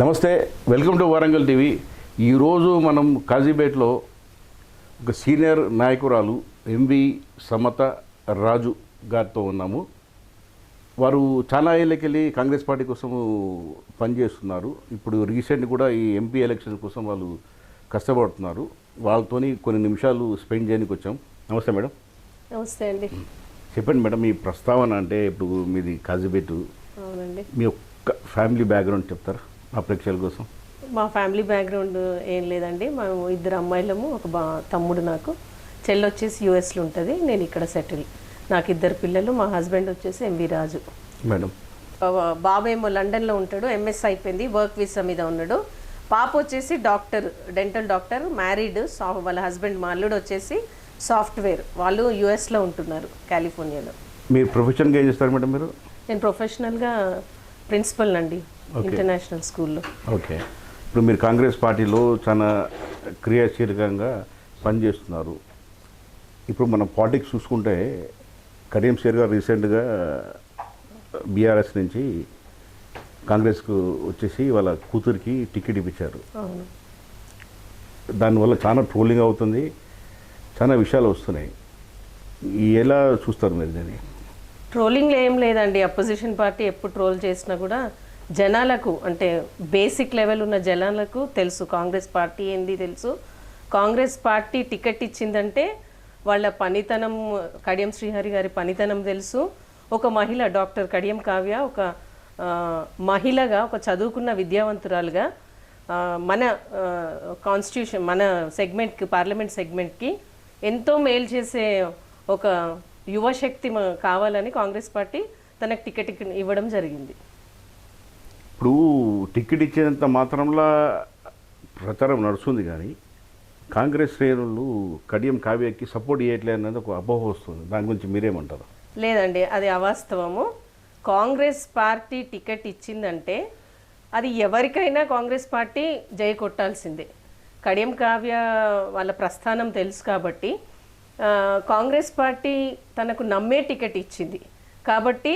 నమస్తే, welcome to Warangal TV. ఈరోజు మనం కాజీపేటలో ఒక సీనియర్ నాయకురాలు ఎంవి సమత రాజు గారితో ఉన్నాము. వారు చాలా ఏళ్ళకెళ్ళి కాంగ్రెస్ పార్టీ కోసం పనిచేస్తున్నారు. ఇప్పుడు రీసెంట్ కూడా ఈ ఎంపీ ఎలక్షన్ కోసం వాళ్ళు కష్టపడుతున్నారు. వాళ్ళతోని కొన్ని నిమిషాలు స్పెండ్ చేయడానికి వచ్చాం. నమస్తే మేడం. నమస్తే అండి. చెప్పండి మేడం, మీ ప్రస్తావన అంటే ఇప్పుడు మీది కాజీపేట. అవునండి. మీ ఒక్క ఫ్యామిలీ బ్యాక్గ్రౌండ్ చెప్తారా మా ప్రేక్షకుల కోసం? మా ఫ్యామిలీ బ్యాక్గ్రౌండ్ ఏం లేదండి. మేము ఇద్దరు అమ్మాయిలము, ఒక తమ్ముడు, నాకు చెల్లి వచ్చేసి యూఎస్లో ఉంటుంది, నేను ఇక్కడ సెటిల్. నాకు ఇద్దరు పిల్లలు, మా హస్బెండ్ వచ్చేసి ఎంవి రాజు మేడం. బాబు ఏమో లండన్లో ఉంటాడు, ఎంఎస్ అయిపోయింది, వర్క్ వీసా మీద ఉన్నాడు. పాప వచ్చేసి డాక్టర్, డెంటల్ డాక్టర్, మ్యారీడ్. వాళ్ళ హస్బెండ్ మా అల్లుడు వచ్చేసి సాఫ్ట్వేర్, వాళ్ళు యూఎస్లో ఉంటున్నారు, కాలిఫోర్నియాలో. మీరు ప్రొఫెషన్గా ఏం చేస్తారు మేడం మీరు? నేను ప్రొఫెషనల్గా ప్రిన్సిపల్ అండి ఇంటర్నేషనల్ స్కూల్లో. ఓకే. ఇప్పుడు మీరు కాంగ్రెస్ పార్టీలో చాలా క్రియాశీలకంగా పనిచేస్తున్నారు. ఇప్పుడు మనం పాలిటిక్స్ చూసుకుంటే కడియం శ్రీహరి గారు రీసెంట్గా బీఆర్ఎస్ నుంచి కాంగ్రెస్కు వచ్చేసి వాళ్ళ కూతురికి టికెట్ ఇప్పించారు. దానివల్ల చాలా ట్రోలింగ్ అవుతుంది, చాలా విషయాలు వస్తున్నాయి. ఎలా చూస్తారు మీరు దీన్ని? ట్రోలింగ్లో ఏం లేదండి. అపోజిషన్ పార్టీ ఎప్పుడు ట్రోల్ చేసినా కూడా జనాలకు, అంటే బేసిక్ లెవెల్ ఉన్న జనాలకు తెలుసు కాంగ్రెస్ పార్టీ ఏంది తెలుసు. కాంగ్రెస్ పార్టీ టికెట్ ఇచ్చిందంటే వాళ్ళ పనితనం, కడియం శ్రీహరి గారి పనితనం తెలుసు. ఒక మహిళ, డాక్టర్ కడియం కావ్య, ఒక మహిళగా, ఒక చదువుకున్న విద్యావంతురాలుగా మన కాన్స్టిట్యూషన్, మన సెగ్మెంట్కి, పార్లమెంట్ సెగ్మెంట్కి ఎంతో మేలు చేసే ఒక యువశక్తి కావాలని కాంగ్రెస్ పార్టీ తనకు టికెట్ ఇవ్వడం జరిగింది. ఇప్పుడు టికెట్ ఇచ్చేంత మాత్రంలో ప్రచారం నడుస్తుంది, కానీ కాంగ్రెస్ శ్రేణులు కడియం కావ్యకి సపోర్ట్ చేయట్లేదు అన్నది ఒక అపోహ వస్తుంది. దాని గురించి మీరేమంటారు? లేదండి, అది అవాస్తవము. కాంగ్రెస్ పార్టీ టికెట్ ఇచ్చిందంటే అది ఎవరికైనా కాంగ్రెస్ పార్టీ జై కొట్టాల్సిందే. కడియం కావ్య వాళ్ళ ప్రస్థానం తెలుసు కాబట్టి కాంగ్రెస్ పార్టీ తనకు నమ్మే టికెట్ ఇచ్చింది కాబట్టి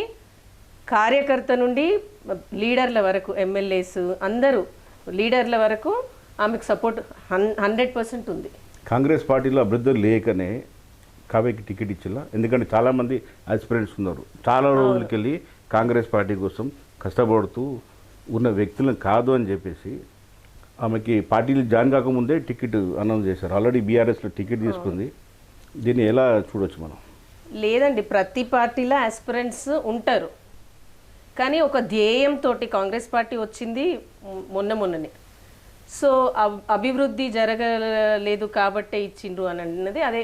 కార్యకర్త నుండి లీడర్ల వరకు, ఎమ్మెల్యేస్ అందరూ లీడర్ల వరకు ఆమెకు సపోర్ట్ 100% ఉంది. కాంగ్రెస్ పార్టీలో అభ్యర్థులు లేకనే కావ్యకి టికెట్ ఇచ్చేలా, ఎందుకంటే చాలామంది ఆస్పిరెంట్స్ ఉన్నారు, చాలా రోజులకి వెళ్ళి కాంగ్రెస్ పార్టీ కోసం కష్టపడుతూ ఉన్న వ్యక్తులను కాదు అని చెప్పేసి ఆమెకి పార్టీలు జాయిన్ కాకముందే టికెట్ అనౌన్స్ చేశారు. ఆల్రెడీ బీఆర్ఎస్లో టికెట్ తీసుకుంది. దీన్ని ఎలా చూడొచ్చు మనం? లేదండి, ప్రతి పార్టీలో ఆస్పిరెంట్స్ ఉంటారు, కానీ ఒక ధ్యేయంతో కాంగ్రెస్ పార్టీ వచ్చింది మొన్ననే. సో అభివృద్ధి జరగలేదు కాబట్టే ఇచ్చిండ్రు అని అన్నది అదే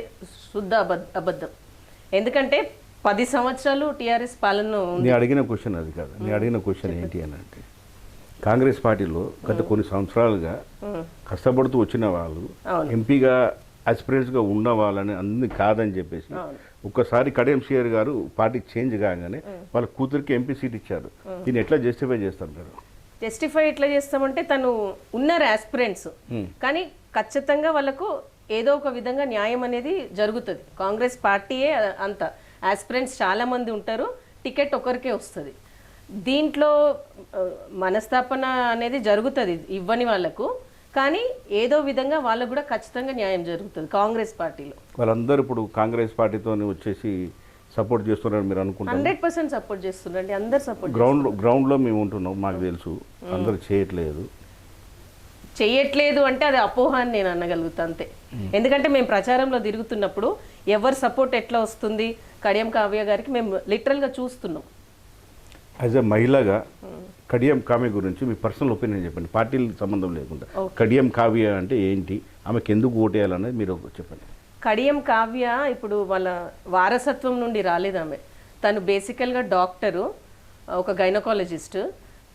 శుద్ధ అబద్ధం. ఎందుకంటే 10 సంవత్సరాలు టీఆర్ఎస్ పాలన ఉంది. నేను అడిగిన క్వశ్చన్ అది కాదు. నేను అడిగిన క్వశ్చన్ ఏంటి అని అంటే, కాంగ్రెస్ పార్టీలో గత కొన్ని సంవత్సరాలుగా కష్టపడుతూ వచ్చిన వాళ్ళు ఎంపీగా ఆస్పిరెంట్స్గా ఉన్న వాళ్ళని అన్ని కాదని చెప్పేసి ఒక్కసారి కడియం శ్రీహరి గారు పార్టీ చేంజ్ కాగానే వాళ్ళ కూతురికి ఎంపీ సీట్ ఇచ్చారు. దీన్ని ఎట్లా జస్టిఫై చేస్తారు మీరు? జస్టిఫై ఎట్లా చేస్తామంటే, తను ఉన్నారు ఆస్పిరెంట్స్, కానీ ఖచ్చితంగా వాళ్ళకు ఏదో ఒక విధంగా న్యాయం అనేది జరుగుతుంది. కాంగ్రెస్ పార్టీయే అంత, ఆస్పిరెంట్స్ చాలా మంది ఉంటారు, టికెట్ ఒకరికే వస్తుంది. దీంట్లో మనస్తాపన అనేది జరుగుతుంది ఇవ్వని వాళ్ళకు, కానీ ఏదో విధంగా వాళ్ళకు కూడా ఖచ్చితంగా న్యాయం జరుగుతుంది కాంగ్రెస్ పార్టీలో. వాళ్ళందరూ ఇప్పుడు కాంగ్రెస్ పార్టీతో వచ్చేసి సపోర్ట్ చేస్తున్నారని మీరు అనుకుంటారు? 100% సపోర్ట్ చేస్తున్నారండి, అందరు సపోర్ట్. గ్రౌండ్లో మేము ఉంటున్నాం, మాకు తెలుసు అందరూ చేయట్లేదు అంటే అది అపోహ అని నేను అనగలుగుతా అంతే. ఎందుకంటే మేము ప్రచారంలో తిరుగుతున్నప్పుడు ఎవరు సపోర్ట్ ఎట్లా వస్తుంది కడియం కావ్య గారికి మేము లిటరల్గా చూస్తున్నాం. యాజ్ ఎ మహిళగా కడియం కావ్య గురించి మీ పర్సనల్ ఒపీనియన్ చెప్పండి, పార్టీలకు సంబంధం లేకుండా. కడియం కావ్య అంటే ఏంటి, ఆమెకు ఎందుకు ఓటేయాలనేది మీరు చెప్పండి. కడియం కావ్య ఇప్పుడు వాళ్ళ వారసత్వం నుండి రాలేదు ఆమె. తను బేసికల్గా డాక్టరు, ఒక గైనకాలజిస్ట్,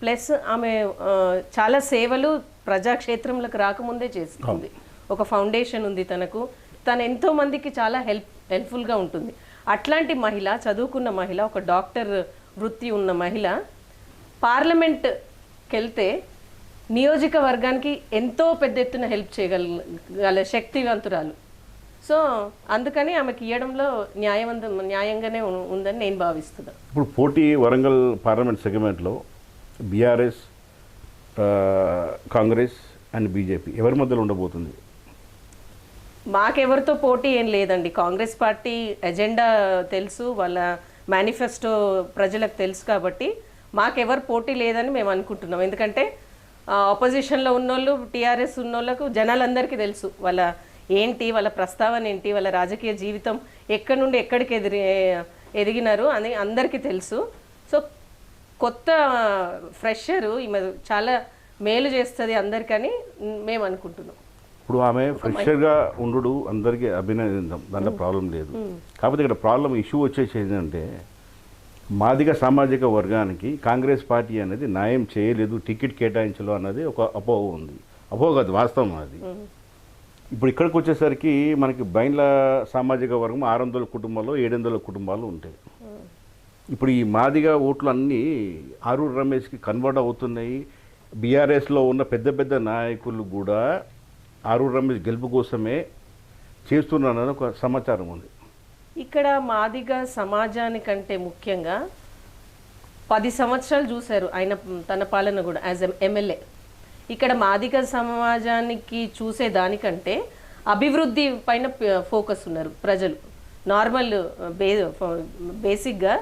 ప్లస్ ఆమె చాలా సేవలు ప్రజాక్షేత్రంలోకి రాకముందే చేస్తుంది. ఒక ఫౌండేషన్ ఉంది తనకు, తను ఎంతో మందికి చాలా హెల్ప్ఫుల్గా ఉంటుంది. అట్లాంటి మహిళ, చదువుకున్న మహిళ, ఒక డాక్టర్ వృత్తి ఉన్న మహిళ పార్లమెంట్కి వెళ్తే నియోజకవర్గానికి ఎంతో పెద్ద ఎత్తున హెల్ప్ చేయగల శక్తివంతురాలు. సో అందుకని ఆమెకి ఇవ్వడంలో న్యాయంగానే ఉందని నేను భావిస్తున్నాను. ఇప్పుడు పోటీ వరంగల్ పార్లమెంట్ సెగ్మెంట్లో బీఆర్ఎస్ కాంగ్రెస్ అండ్ బీజేపీ ఎవరి మధ్యలో ఉండబోతుంది? మాకెవరితో పోటీ ఏం లేదండి. కాంగ్రెస్ పార్టీ ఎజెండా తెలుసు, వాళ్ళ మేనిఫెస్టో ప్రజలకు తెలుసు కాబట్టి మాకెవరు పోటీ లేదని మేము అనుకుంటున్నాం. ఎందుకంటే ఆపోజిషన్లో ఉన్నోళ్ళు, టీఆర్ఎస్ ఉన్నోళ్ళకు జనాలందరికీ తెలుసు వాళ్ళ ఏంటి, వాళ్ళ ప్రస్తావన ఏంటి, వాళ్ళ రాజకీయ జీవితం ఎక్కడి నుండి ఎక్కడికి ఎదిగినారు అని అందరికీ తెలుసు. సో కొత్త ఫ్రెషరు ఈమె చాలా మేలు చేస్తుంది అందరికని మేము అనుకుంటున్నాం. ఇప్పుడు ఆమె ఫ్రెషర్గా ఉండు అందరికీ అభినందిద్దాం, దాంట్లో ప్రాబ్లం లేదు. కాకపోతే ఇక్కడ ప్రాబ్లం ఇష్యూ వచ్చేసి ఏంటంటే మాదిగ సామాజిక వర్గానికి కాంగ్రెస్ పార్టీ అనేది న్యాయం చేయలేదు, టికెట్ కేటాయించలో అన్నది ఒక అపోహ ఉంది. అపోహ కాదు, వాస్తవం అది. ఇప్పుడు ఇక్కడికి వచ్చేసరికి మనకి బైండ్ల సామాజిక వర్గం 600 కుటుంబాలు 700 కుటుంబాలు ఉంటాయి. ఇప్పుడు ఈ మాదిగ ఓట్లు అన్నీ ఆరూరు రమేష్కి కన్వర్ట్ అవుతున్నాయి. బీఆర్ఎస్లో ఉన్న పెద్ద పెద్ద నాయకులు కూడా ఆరూరు రమేష్ గెలుపు కోసమే చేస్తున్నారని ఒక సమాచారం ఉంది. ఇక్కడ మాదిగ సమాజానికంటే ముఖ్యంగా 10 సంవత్సరాలు చూశారు ఆయన తన పాలన కూడా యాజ్ ఎమ్మెల్యే. ఇక్కడ మాదిగ సమాజానికి చూసే దానికంటే అభివృద్ధి పైన ఫోకస్ ఉన్నారు ప్రజలు. నార్మల్ బేసిక్గా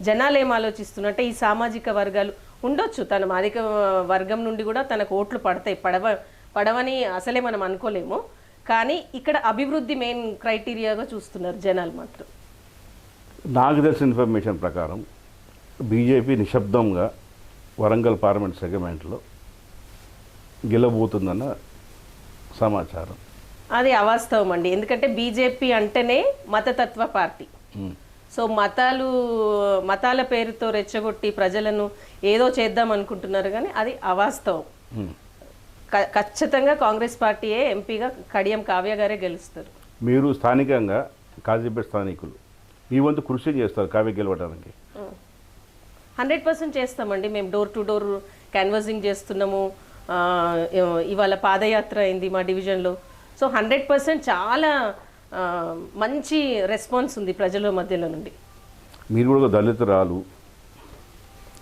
జనాలు ఏం ఆలోచిస్తున్నట్టే ఈ సామాజిక వర్గాలు ఉండొచ్చు, తన మాదిగ వర్గం నుండి కూడా తనకు ఓట్లు పడతాయి, పడవని అసలే మనం అనుకోలేము. కానీ ఇక్కడ అభివృద్ధి మెయిన్ క్రైటీరియాగా చూస్తున్నారు జనాలు మాత్రం. నాకు తెలిసిన ఇన్ఫర్మేషన్ ప్రకారం బీజేపీ నిశ్శబ్దంగా వరంగల్ పార్లమెంట్ సెగ్మెంట్లో గెలవబోతుందన్న సమాచారం. అది అవాస్తవం అండి. ఎందుకంటే బీజేపీ అంటేనే మతతత్వ పార్టీ. సో మతాల పేరుతో రెచ్చగొట్టి ప్రజలను ఏదో చేద్దాం అనుకుంటున్నారు, కానీ అది అవాస్తవం. ఖచ్చితంగా కాంగ్రెస్ పార్టీయే ఎంపీగా కడియం కావ్య గారే గెలుస్తారు. మీరు స్థానికంగా కాజీపేట స్థానికులు మీ వంతు కృషి చేస్తారు కావ్య గెలవడానికి? 100% చేస్తామండి. మేము డోర్ టు డోర్ క్యాన్వాసింగ్ చేస్తున్నాము. ఇవాళ పాదయాత్ర అయింది మా డివిజన్లో. సో 100% చాలా మంచి రెస్పాన్స్ ఉంది ప్రజల మధ్యలో నుండి. మీరు కూడా దళితురాలు,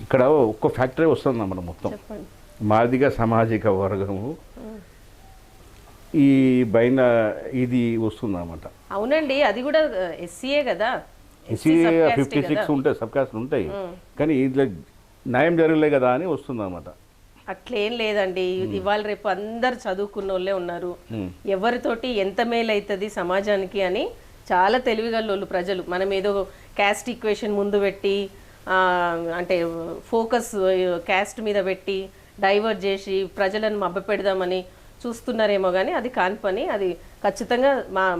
ఇక్కడ ఒక్క ఫ్యాక్టరీ వస్తుంది మన మొత్తం చెప్పండి. మాదిగ సామాజిక వర్గము ఈ బైన ఇది వస్తుందన్నమాట. అవునండి, అది కూడా ఎస్సీఏ కదా. ఎస్సీ 56 ఉంటాయి, సబ్ కాస్ట్ ఉంటాయి, కానీ ఇట్లా న్యాయం జరగలే కదా అని వస్తుందన్నమాట. అట్లేం లేదండి. ఇవాళ రేపు అందరు చదువుకున్న వాళ్ళే ఉన్నారు. ఎవరితోటి ఎంత మేలు అవుతుంది సమాజానికి అని చాలా తెలివిగల్లోళ్ళు ప్రజలు. మనం ఏదో క్యాస్ట్ ఈక్వేషన్ ముందు పెట్టి అంటే ఫోకస్ క్యాస్ట్ మీద పెట్టి డైవర్ట్ చేసి ప్రజలను మభ్యపెడదామని చూస్తున్నారేమో, కానీ అది కాని పని. అది ఖచ్చితంగా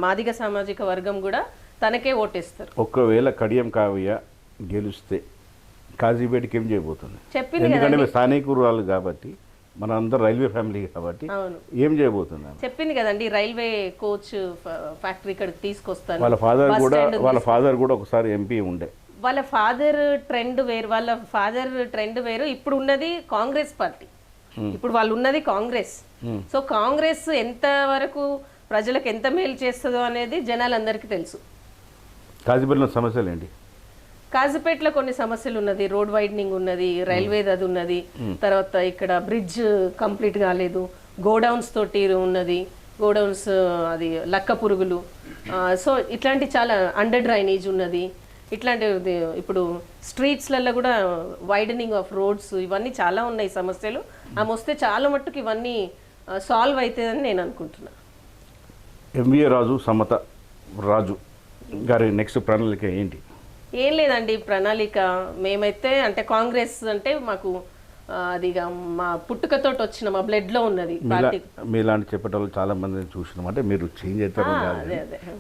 మాదిగ సామాజిక వర్గం కూడా తనకే ఓటేస్తారు. ఒకవేళ కడియం కావ్య గెలిస్తే కాజీపేటకి ఏం చేయబోతుంది? చెప్పింది ఎందుకంటే మీరు స్థానికురాలు కాబట్టి, మన అందరు రైల్వే ఫ్యామిలీ కాబట్టి ఏం చేయబోతుంది? చెప్పింది కదండి, రైల్వే కోచ్ ఫ్యాక్టరీ ఇక్కడికి తీసుకొస్తాను. వాళ్ళ ఫాదర్ కూడా ఒకసారి ఎంపీ ఉండే. వాళ్ళ ఫాదర్ ట్రెండ్ వేరు. ఇప్పుడు ఉన్నది కాంగ్రెస్ పార్టీ, ఇప్పుడు వాళ్ళు ఉన్నది కాంగ్రెస్. సో కాంగ్రెస్ ఎంత వరకు ప్రజలకు ఎంత మేలు చేస్తుందో అనేది జనాలందరికీ తెలుసు. కాజీపేటలో సమస్యలు ఏంటి? కాజీపేటలో కొన్ని సమస్యలు ఉన్నది. రోడ్ వైడనింగ్ ఉన్నది, రైల్వేది అది ఉన్నది, తర్వాత ఇక్కడ బ్రిడ్జ్ కంప్లీట్ కాలేదు, గోడౌన్స్ తోటి ఉన్నది, గోడౌన్స్ అది లక్క పురుగులు. సో ఇట్లాంటి చాలా అండర్ డ్రైనేజ్ ఉన్నది. ఇట్లాంటి ఇప్పుడు స్ట్రీట్స్లలో కూడా వైడనింగ్ ఆఫ్ రోడ్స్, ఇవన్నీ చాలా ఉన్నాయి సమస్యలు. ఆమె వస్తే చాలా మట్టుకు ఇవన్నీ సాల్వ్ అవుతుందని నేను అనుకుంటున్నా. ఎంవీఏ రాజు సమత రాజు గారి నెక్స్ట్ ప్రణాళిక ఏంటి? ఏం లేదండి ప్రణాళిక. మేమైతే అంటే కాంగ్రెస్ అంటే మాకు అది మా పుట్టుకతోటి వచ్చిన మా బ్లడ్లో ఉన్నది. మీలాంటి చెప్పేటోళ్ళు చాలా మంది చూసినాం, అంటే మీరు చేంజ్ అవుతారు.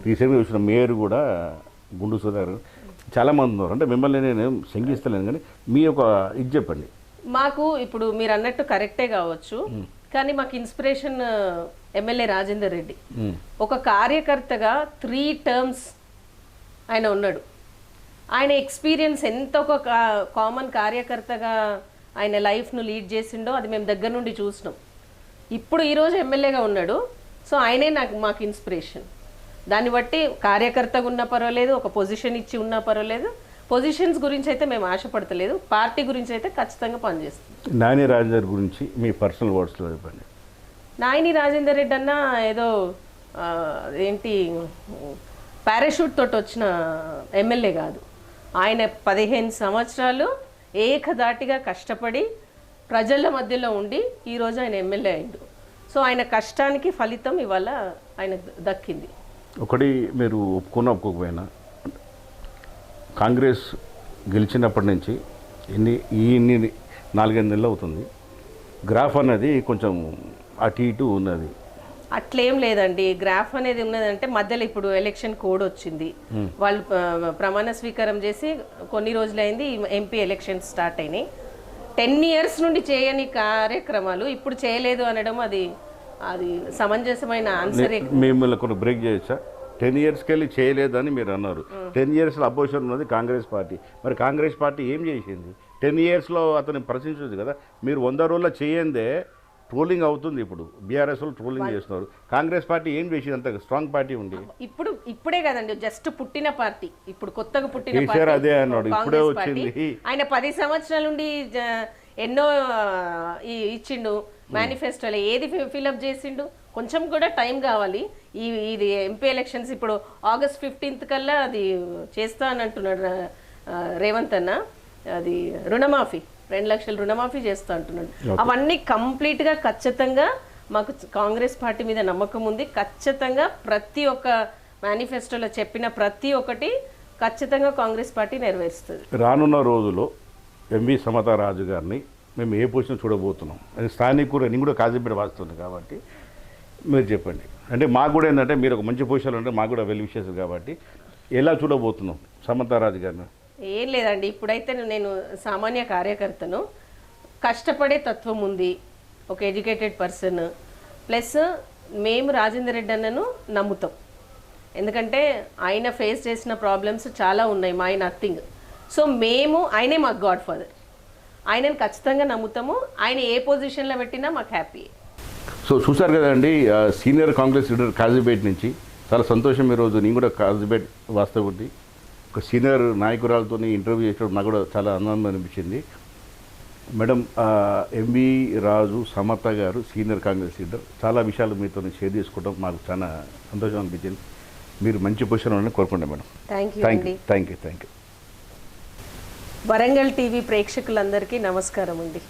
రీసెంట్గా చూసిన మేయర్ కూడా గుండు సుధాకర్ చాలా మంది ఉన్నారు. అంటే మిమ్మల్ని నేను శంకిస్తలేను, కానీ మీ ఒక ఇది చెప్పండి. మాకు ఇప్పుడు మీరు అన్నట్టు కరెక్టే కావచ్చు, కానీ మాకు ఇన్స్పిరేషన్ ఎమ్మెల్యే రాజేందర్ రెడ్డి. ఒక కార్యకర్తగా 3 టర్మ్స్ ఆయన ఉన్నాడు. ఆయన ఎక్స్పీరియన్స్ ఎంత ఒక కామన్ కార్యకర్తగా ఆయన లైఫ్ను లీడ్ చేసిండో అది మేము దగ్గర నుండి చూసినాం. ఇప్పుడు ఈరోజు ఎమ్మెల్యేగా ఉన్నాడు. సో ఆయనే మాకు ఇన్స్పిరేషన్. దాన్ని బట్టి కార్యకర్తగా ఉన్నా పర్వాలేదు, ఒక పొజిషన్ ఇచ్చి ఉన్నా పర్వాలేదు, పొజిషన్స్ గురించి అయితే మేము ఆశపడతలేదు, పార్టీ గురించి అయితే ఖచ్చితంగా పనిచేస్తాం. నాని రాజేందర్ గురించి మీ పర్సనల్ వర్డ్స్లో చెప్పండి. నాయని రాజేందర్ రెడ్డి అన్న ఏదో ఏంటి పారాషూట్ తోటి వచ్చిన ఎమ్మెల్యే కాదు. ఆయన 15 సంవత్సరాలు ఏకధాటిగా కష్టపడి ప్రజల మధ్యలో ఉండి ఈరోజు ఆయన ఎమ్మెల్యే అయిండు. సో ఆయన కష్టానికి ఫలితం ఇవాళ ఆయన దక్కింది. ఒకటి మీరు ఒప్పుకోకపోయినా కాంగ్రెస్ గెలిచినప్పటి నుంచి ఇన్ని 4-5 నెలలు అవుతుంది, గ్రాఫ్ అనేది కొంచెం అటు ఇటు ఉన్నది. అట్లేం లేదండి, గ్రాఫ్ అనేది ఉన్నదంటే మధ్యలో ఇప్పుడు ఎలక్షన్ కోడ్ వచ్చింది, వాళ్ళు ప్రమాణ స్వీకారం చేసి కొన్ని రోజులైంది, ఎంపీ ఎలక్షన్స్ స్టార్ట్ అయినాయి. 10 years నుండి చేయని కార్యక్రమాలు ఇప్పుడు చేయలేదు అనడం అది సమంజసమైన ఆన్సర్. మిమ్మల్ని కొన్ని బ్రేక్ చేయొచ్చా? 10 yearsకి వెళ్ళి చేయలేదని మీరు అన్నారు. 10 yearsలో అపోజిషన్ ఉన్నది కాంగ్రెస్ పార్టీ. మరి కాంగ్రెస్ పార్టీ ఏం చేసింది? 10 yearsలో అతను ప్రశ్నించవచ్చు కదా. మీరు 100 రోజుల్లో చేయందే ట్రోలింగ్ అవుతుంది. ఇప్పుడు బీఆర్ఎస్ వాళ్ళు ట్రోలింగ్ చేస్తున్నారు. కాంగ్రెస్ పార్టీ ఏం చేసింది? అంత స్ట్రాంగ్ పార్టీ ఉంది. ఇప్పుడే కదండి, జస్ట్ పుట్టిన పార్టీ, ఇప్పుడు కొత్తగా పుట్టిన కేసీఆర్ అదే అన్నాడు, ఇప్పుడే వచ్చింది. ఆయన 10 సంవత్సరాల నుండి ఎన్నో ఇచ్చిండు మేనిఫెస్టోలో, ఏది ఫిలప్ చేసిండు? కొంచెం కూడా టైం కావాలి. ఇది ఎంపీ ఎలక్షన్స్ ఇప్పుడు August 15th కల్లా అది చేస్తా అని అంటున్నాడు రేవంత్ అన్న. అది రుణమాఫీ 2 లక్షల రుణమాఫీ చేస్తా అంటున్నాడు. అవన్నీ కంప్లీట్గా ఖచ్చితంగా మాకు కాంగ్రెస్ పార్టీ మీద నమ్మకం ఉంది. ఖచ్చితంగా ప్రతి ఒక్క మేనిఫెస్టోలో చెప్పిన ప్రతి ఒక్కటి ఖచ్చితంగా కాంగ్రెస్ పార్టీ నెరవేరుస్తుంది. రానున్న రోజుల్లో ఎంవి సమతా రాజు గారిని మేము ఏ పొజిషన్ చూడబోతున్నాం? అది స్థానికుడు, నేను కూడా కాజీపేట వాస్తుంది కాబట్టి మీరు చెప్పండి. అంటే మాకు కూడా ఏంటంటే మీరు ఒక మంచి పొజిషన్లో ఉంటే మాకు కూడా వెల్ విషెస్ కాబట్టి ఎలా చూడబోతున్నాం సమతా రాజు గారిని? ఏం లేదండి, ఇప్పుడైతే నేను సామాన్య కార్యకర్తను, కష్టపడే తత్వం ఉంది, ఒక ఎడ్యుకేటెడ్ పర్సన్, ప్లస్ మేము రాజేందర్ రెడ్డి అన్నను నమ్ముతాం. ఎందుకంటే ఆయన ఫేస్ చేసిన ప్రాబ్లమ్స్ చాలా ఉన్నాయి, మై నథింగ్. సో ఆయనే మాకు గాడ్ ఫాదర్, ఆయనను ఖచ్చితంగా నమ్ముతాము. ఆయన ఏ పొజిషన్లో పెట్టినా మాకు హ్యాపీ. సో చూసారు కదండి, సీనియర్ కాంగ్రెస్ లీడర్ కాజీపేట నుంచి. చాలా సంతోషం ఈరోజు. నేను కూడా కాజీపేట వాస్తవుడి ఒక సీనియర్ నాయకురాలతో ఇంటర్వ్యూ చేసినప్పుడు నాకు కూడా చాలా ఆనందం అనిపించింది. మేడం, ఎంవి రాజు సమత గారు సీనియర్ కాంగ్రెస్ లీడర్, చాలా విషయాలు మీతో షేర్ చేసుకోవడం మాకు చాలా సంతోషం అనిపించింది. మీరు మంచి పొజిషన్ అని కోరుకుంటాం madam. Thank you. Warangal TV ప్రేక్షకులందరికీ నమస్కారం అండి.